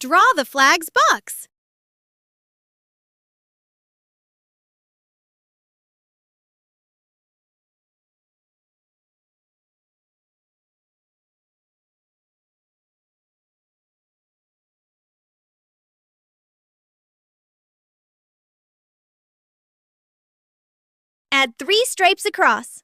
Draw the flag's box. Add 3 stripes across.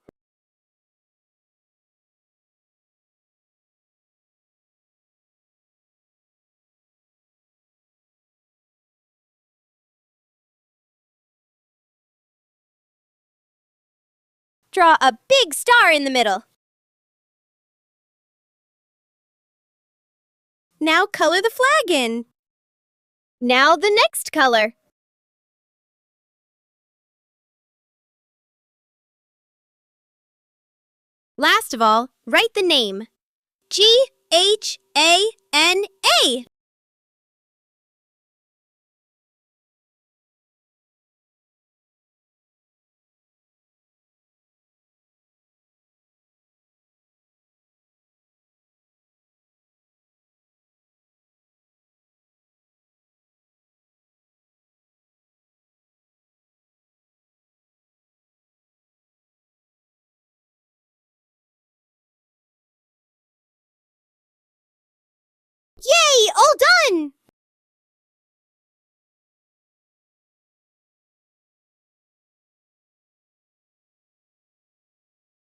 Draw a big star in the middle. Now color the flag in. Now the next color. Last of all, write the name. G-H-A-N-A. Yay! All done!